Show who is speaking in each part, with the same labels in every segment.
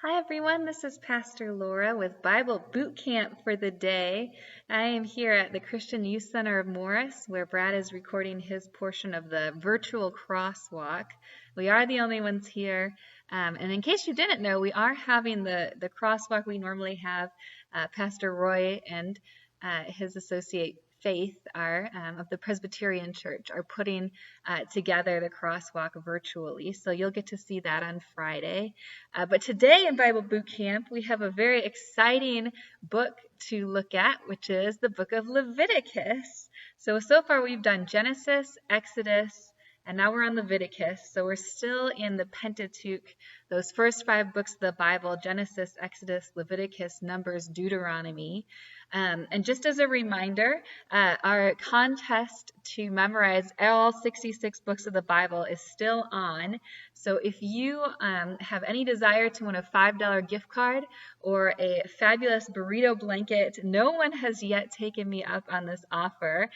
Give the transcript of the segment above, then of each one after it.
Speaker 1: Hi everyone, this is Pastor Laura with Bible Bootcamp for the day. I am here at the Christian Youth Center of Morris, where Brad is recording his portion of the virtual crosswalk. We are the only ones here, and in case you didn't know, we are having the crosswalk we normally have. Pastor Roy and his associate Faith are of the Presbyterian Church are putting together the crosswalk virtually, so you'll get to see that on Friday. But today in Bible Boot Camp, we have a very exciting book to look at, which is the book of Leviticus. So far we've done Genesis, Exodus, and now we're on Leviticus. So we're still in the Pentateuch, those first 5 books of the Bible: Genesis, Exodus, Leviticus, Numbers, Deuteronomy. And just as a reminder, our contest to memorize all 66 books of the Bible is still on. So if you have any desire to win a $5 gift card or a fabulous burrito blanket, no one has yet taken me up on this offer.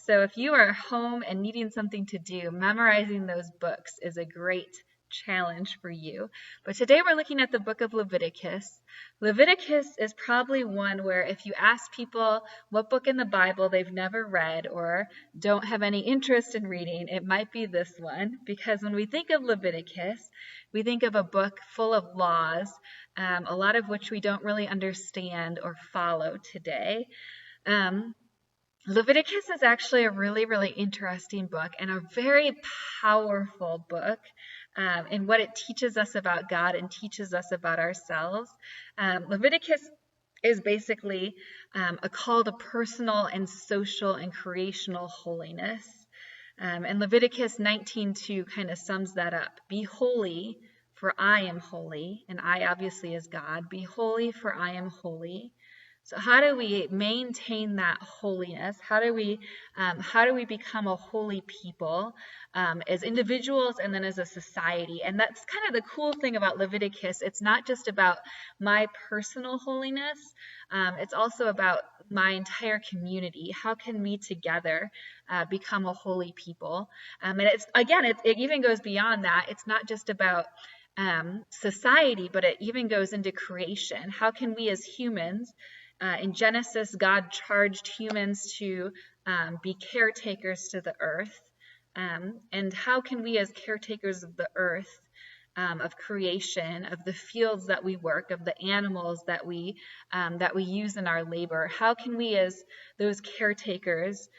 Speaker 1: So if you are home and needing something to do, memorizing those books is a great challenge for you. But today we're looking at the book of Leviticus. Leviticus is probably one where if you ask people what book in the Bible they've never read or don't have any interest in reading, it might be this one, because when we think of Leviticus, we think of a book full of laws, a lot of which we don't really understand or follow today. Leviticus is actually a really, really interesting book and a very powerful book in what it teaches us about God and teaches us about ourselves. Leviticus is basically a call to personal and social and creational holiness. And Leviticus 19:2 kind of sums that up. Be holy, for I am holy. And I obviously is God. Be holy, for I am holy. So how do we maintain that holiness? How do we become a holy people as individuals and then as a society? And that's kind of the cool thing about Leviticus. It's not just about my personal holiness. It's also about my entire community. How can we together become a holy people? And it even goes beyond that. It's not just about society, but it even goes into creation. How can we as humans, in Genesis, God charged humans to be caretakers to the earth. And how can we as caretakers of the earth, of creation, of the fields that we work, of the animals that we use in our labor, how can we as those caretakers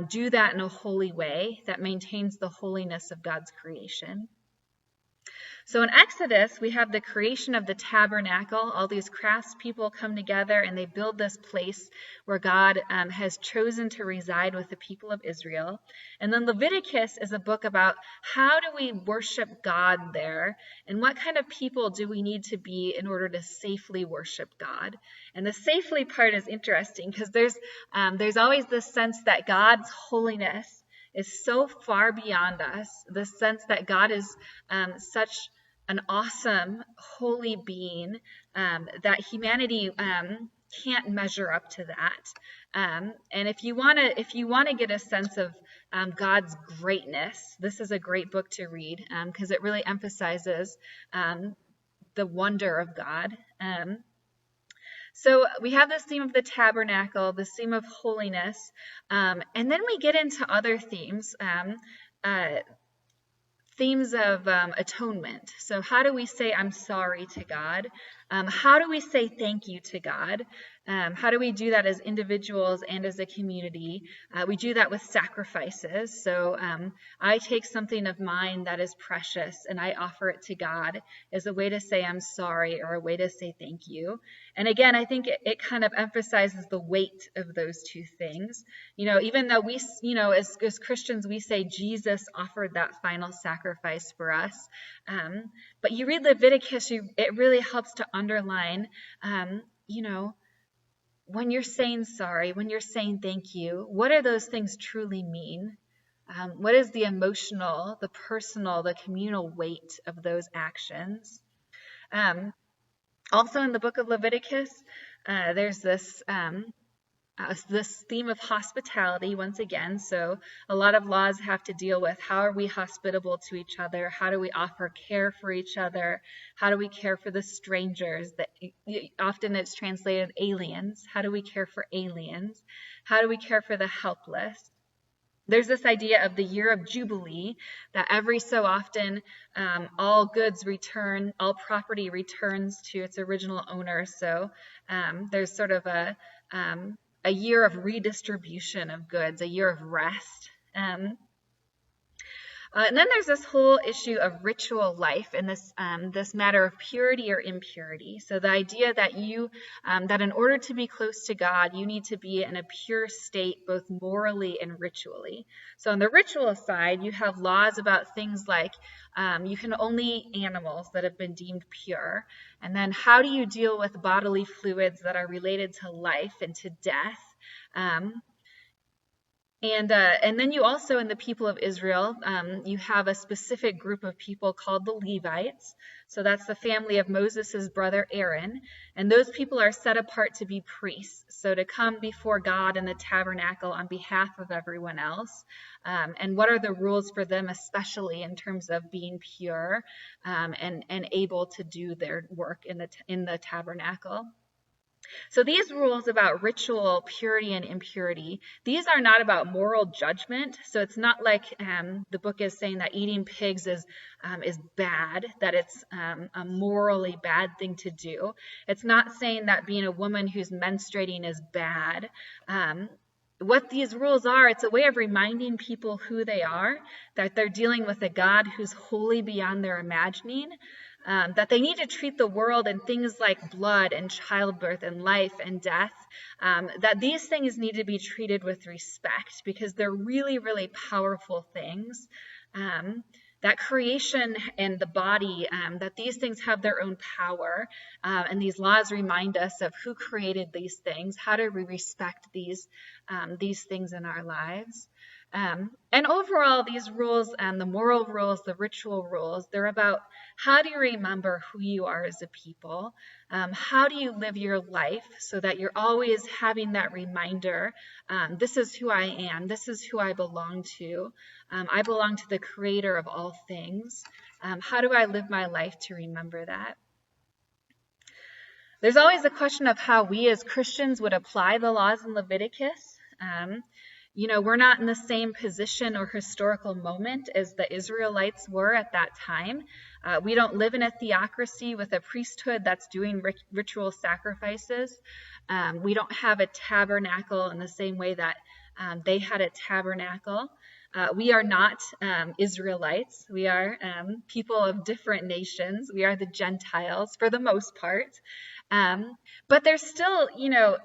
Speaker 1: do that in a holy way that maintains the holiness of God's creation? So in Exodus, we have the creation of the tabernacle. All these craftspeople come together and they build this place where God has chosen to reside with the people of Israel. And then Leviticus is a book about how do we worship God there, and what kind of people do we need to be in order to safely worship God. And the safely part is interesting because there's always this sense that God's holiness is so far beyond us, the sense that God is such an awesome, holy being that humanity can't measure up to that. And if you want to get a sense of God's greatness, this is a great book to read because it really emphasizes the wonder of God. So we have this theme of the tabernacle, this theme of holiness, and then we get into other themes. Themes of atonement. So how do we say I'm sorry to God? How do we say thank you to God? How do we do that as individuals and as a community? We do that with sacrifices. So I take something of mine that is precious and I offer it to God as a way to say I'm sorry or a way to say thank you. And again, I think it kind of emphasizes the weight of those two things. Even though we, as Christians, we say Jesus offered that final sacrifice for us. But you read Leviticus, it really helps to underline, when you're saying sorry, when you're saying thank you, what do those things truly mean? What is the emotional, the personal, the communal weight of those actions? Also in the book of Leviticus, there's this this theme of hospitality once again. So a lot of laws have to deal with how are we hospitable to each other? How do we offer care for each other? How do we care for the strangers? That often it's translated aliens. How do we care for aliens? How do we care for the helpless? There's this idea of the year of Jubilee, that every so often all goods return, all property returns to its original owner. So there's sort of a year of redistribution of goods, a year of rest. And then there's this whole issue of ritual life and this matter of purity or impurity. So the idea that that in order to be close to God, you need to be in a pure state, both morally and ritually. So on the ritual side, you have laws about things like you can only eat animals that have been deemed pure. And then how do you deal with bodily fluids that are related to life and to death? And then you also, in the people of Israel, you have a specific group of people called the Levites. So that's the family of Moses' brother Aaron. And those people are set apart to be priests. So to come before God in the tabernacle on behalf of everyone else. And what are the rules for them, especially in terms of being pure and able to do their work in the tabernacle? So these rules about ritual purity and impurity, these are not about moral judgment. So it's not like the book is saying that eating pigs is bad, that it's a morally bad thing to do. It's not saying that being a woman who's menstruating is bad. What these rules are, it's a way of reminding people who they are, that they're dealing with a God who's wholly beyond their imagining, that they need to treat the world and things like blood and childbirth and life and death, that these things need to be treated with respect because they're really, really powerful things. That creation and the body, that these things have their own power, and these laws remind us of who created these things, how do we respect these things in our lives. And overall, these rules and the moral rules, the ritual rules, they're about how do you remember who you are as a people? How do you live your life so that you're always having that reminder, this is who I am, this is who I belong to. I belong to the creator of all things. How do I live my life to remember that? There's always a question of how we as Christians would apply the laws in Leviticus. We're not in the same position or historical moment as the Israelites were at that time. We don't live in a theocracy with a priesthood that's doing ritual sacrifices. We don't have a tabernacle in the same way that they had a tabernacle. We are not Israelites. We are people of different nations. We are the Gentiles for the most part. But there's still,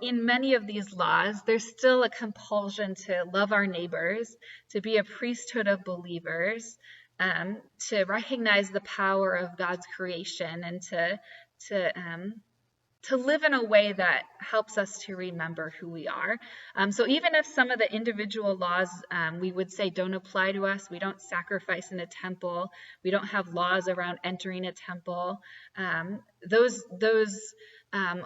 Speaker 1: in many of these laws, there's still a compulsion to love our neighbors, to be a priesthood of believers, to recognize the power of God's creation, and to live in a way that helps us to remember who we are. So even if some of the individual laws we would say don't apply to us, we don't sacrifice in a temple, we don't have laws around entering a temple, those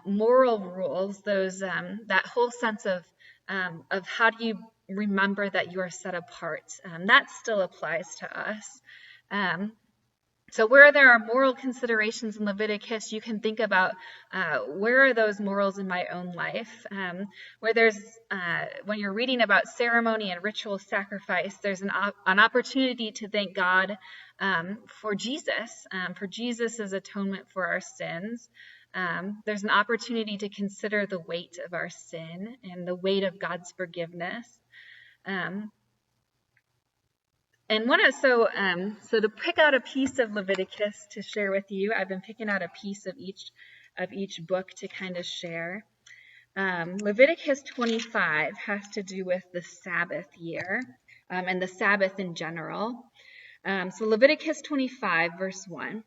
Speaker 1: moral rules, that whole sense of how do you remember that you are set apart, that still applies to us. So where there are moral considerations in Leviticus, you can think about where are those morals in my own life? Where there's, when you're reading about ceremony and ritual sacrifice, there's an opportunity to thank God for Jesus' atonement for our sins. There's an opportunity to consider the weight of our sin and the weight of God's forgiveness. So to pick out a piece of Leviticus to share with you, I've been picking out a piece of each book to kind of share. Leviticus 25 has to do with the Sabbath year and the Sabbath in general. So Leviticus 25, verse 1.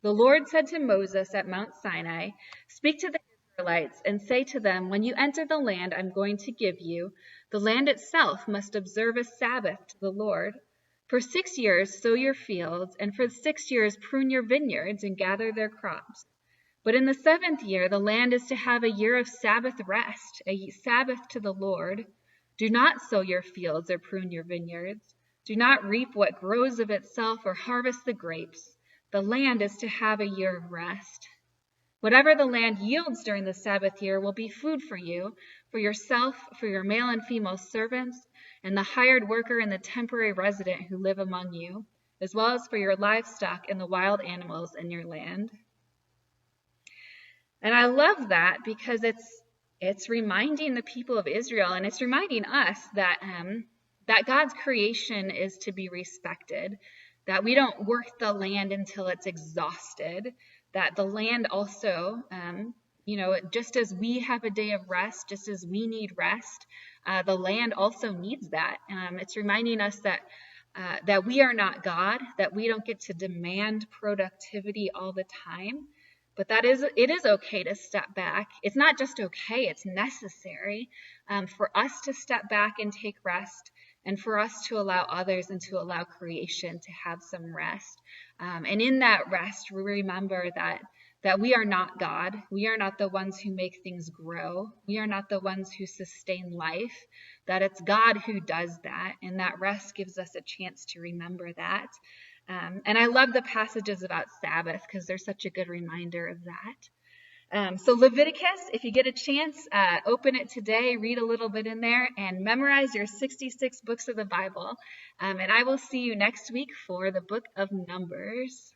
Speaker 1: The Lord said to Moses at Mount Sinai, "Speak to the Israelites and say to them, when you enter the land I'm going to give you, the land itself must observe a Sabbath to the Lord. For 6 years sow your fields, and for 6 years prune your vineyards and gather their crops. But in the 7th year, the land is to have a year of Sabbath rest, a Sabbath to the Lord. Do not sow your fields or prune your vineyards. Do not reap what grows of itself or harvest the grapes. The land is to have a year of rest. Whatever the land yields during the Sabbath year will be food for you, for yourself, for your male and female servants, and the hired worker and the temporary resident who live among you, as well as for your livestock and the wild animals in your land. And I love that because it's reminding the people of Israel, and it's reminding us that that God's creation is to be respected, that we don't work the land until it's exhausted, that the land also, just as we have a day of rest, just as we need rest, the land also needs that. It's reminding us that we are not God, that we don't get to demand productivity all the time, but it is okay to step back. It's not just okay, it's necessary for us to step back and take rest, and for us to allow others and to allow creation to have some rest. And in that rest, we remember that we are not God. We are not the ones who make things grow. We are not the ones who sustain life, that it's God who does that. And that rest gives us a chance to remember that. And I love the passages about Sabbath because they're such a good reminder of that. So Leviticus, if you get a chance, open it today, read a little bit in there, and memorize your 66 books of the Bible. And I will see you next week for the book of Numbers.